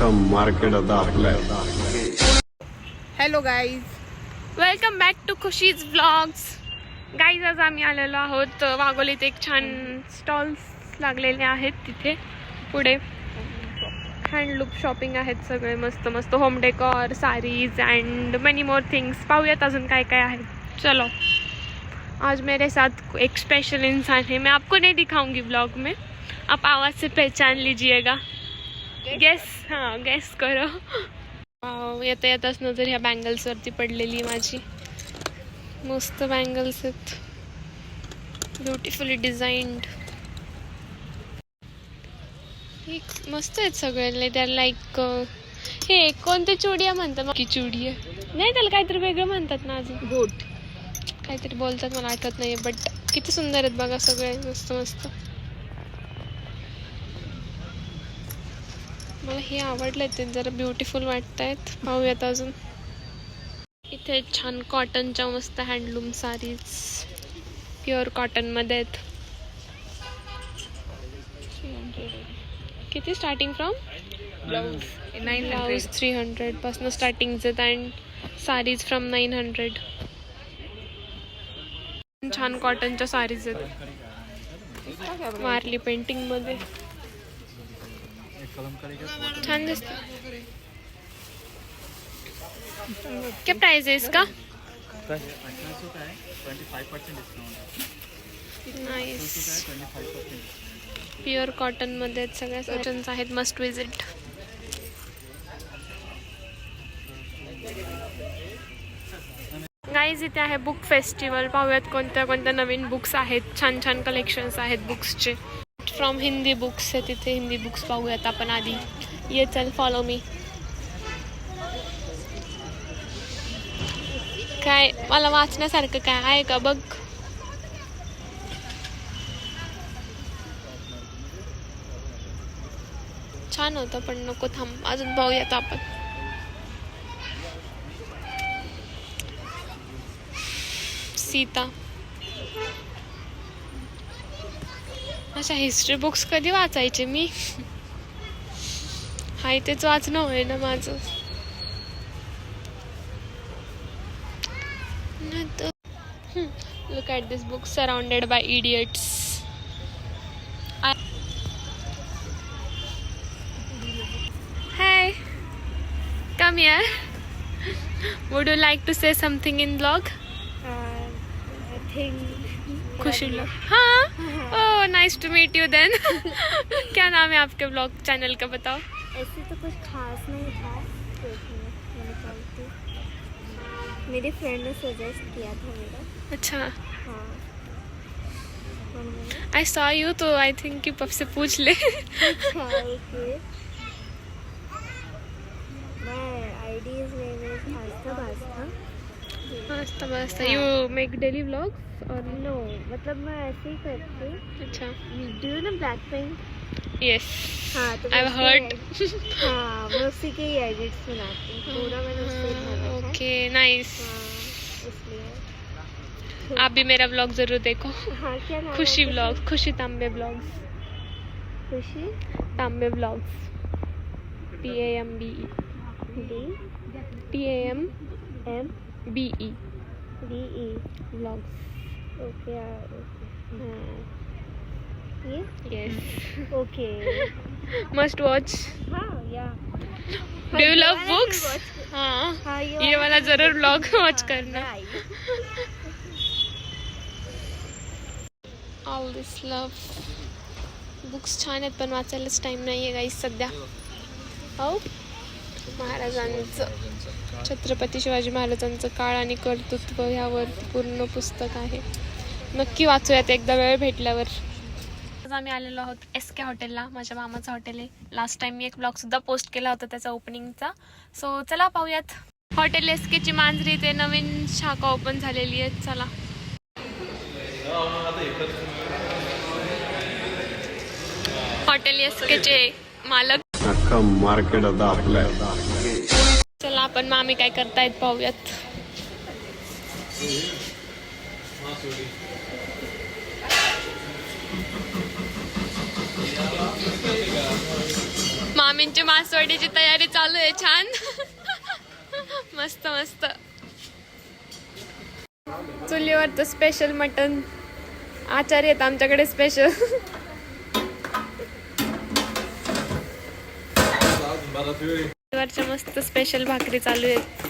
Market आता आपलं. Hello guys, welcome back to Khushi's vlogs. Guys, आज आम्ही आलेलो आहोत वाघोलीत. एक छान स्टॉल्स लागलेले आहेत तिथे. पुढे हँडलूम शॉपिंग आहेत, सगळे मस्त मस्त home decor, saris end many more things. पाहूयात अजून काय काय आहे. चलो, आज मेरे साथ एक स्पेशल इंसान है. मैं आपको नहीं दिखाऊंगी ब्लॉग में, आप आवाज़ से पहचान लीजिएगा. गेस, हाँ गेस करो. येता येताच नजर ह्या बँगल्सवरती पडलेली माझी. मस्त बँगल्स आहेत, ब्युटिफुली डिझाईन्ड. मस्त आहेत सगळे. त्या लाईक हे कोणते चुडिया म्हणतात, की चुडी आहे नाही, त्याला काहीतरी वेगळं म्हणतात ना, अजून बोट काहीतरी बोलतात, मला आठवत नाही. बट किती सुंदर आहेत बघा सगळे, मस्त मस्त. मला हे आवडले, ते जरा ब्युटिफुल वाटत आहेत. पाहूयात अजून. इथे छान कॉटनच्या मस्त हँडलूम साडीज, प्युअर कॉटनमध्ये आहेत. किती स्टार्टिंग फ्रॉम? ब्लाऊज 300 पासून स्टार्टिंग आहेत अँड साडीज फ्रॉम 900. छान कॉटनच्या साडीज आहेत, वारली पेंटिंग मध्ये. छान दिसत. क्या प्राइस है इसका? नाइस. प्युअर कॉटन मध्ये सगळ्या सेक्शन्स आहेत. Must visit. गाईज, इथे आहे बुक फेस्टिवल. पाहूयात कोणत्या कोणत्या नवीन बुक्स आहेत. छान छान कलेक्शन्स आहेत बुक्सचे. फ्रॉम हिंदी बुक्स आहे तिथे. हिंदी बुक्स पाहूयात आपण आधी. ये चल, फॉलो मी. काय मला वाचण्यासारखं काय आहे का बघ. छान होतं पण नको, थांब अजून पाहूयात आपण. सीता. अच्छा, हिस्ट्री बुक्स कधी वाचायचे मी. हाय तेच वाचणं होय ना माझं. Look at this book, surrounded by idiots. Hey, come here. Would you like to say something in vlog? I think Khushi vlog. हाँ. Oh, nice to meet you then. क्या नाम है आपके vlog चैनल का, बताओ. ऐसे तो कुछ खास नहीं था, मैंने चलती मेरी फ्रेंड ने सजेस्ट किया था मेरा. अच्छा, हाँ, I saw you तो I think कि पप से पूछ ले. अच्छा ओके. मैं आईडीज में आस्था. मस्त मस्त. यू मेक डेली व्लॉग्स और? नो, मतलब मैं ऐसे ही करती. अच्छा. Do you know Blackpink? Yes, हाँ, तो I've heard. हाँ, मैं उसी के ही एडिट्स बनाती हूँ. पूरा मैंने उससे बनाया है. Okay, nice. हाँ, इसलिए आप भी मेरा व्लॉग जरूर देखो. हाँ, क्या नाम है खुशी आपका? Vlog, Khushi Tambe vlogs. Khushi Tambe vlogs. TAMBE. TAMBE DE vlogs. Okay. ये यस, ओके. Must watch. हाँ, yeah. Do you love books? हाँ, हाँ, ये वाला जरूर व्लॉग वॉच करना. All this love. बुक्स छान आहेत पण वाचायलाच टाइम नाही आहे गाईस सध्या. हो, महाराजांचं, छत्रपती शिवाजी महाराजांचं काळ आणि कर्तृत्व ह्यावर पूर्ण पुस्तक आहे. नक्की वाचूयात एकदा वेळ भेटल्यावर. आज आम्ही आलेलो आहोत SK हॉटेलला. माझ्या मामाचं हॉटेल आहे. लास्ट टाइम मी एक ब्लॉगसुद्धा पोस्ट केला होता त्याचा ओपनिंगचा. सो चला पाहूयात. हॉटेल SK ची मांजरी ते नवीन शाखा ओपन झालेली आहे. चला. हॉटेल SK चे मालक. मार्केट आता आपलं. चला आपण मामी काय करतायत पाहूयात. मामींची मासवडीची तयारी चालू आहे छान. मस्त मस्त. चुलीवरचं स्पेशल मटन. आचार्य आहेत आमच्याकडे स्पेशल. वरच्या मस्त स्पेशल भाकरी चालू आहेत.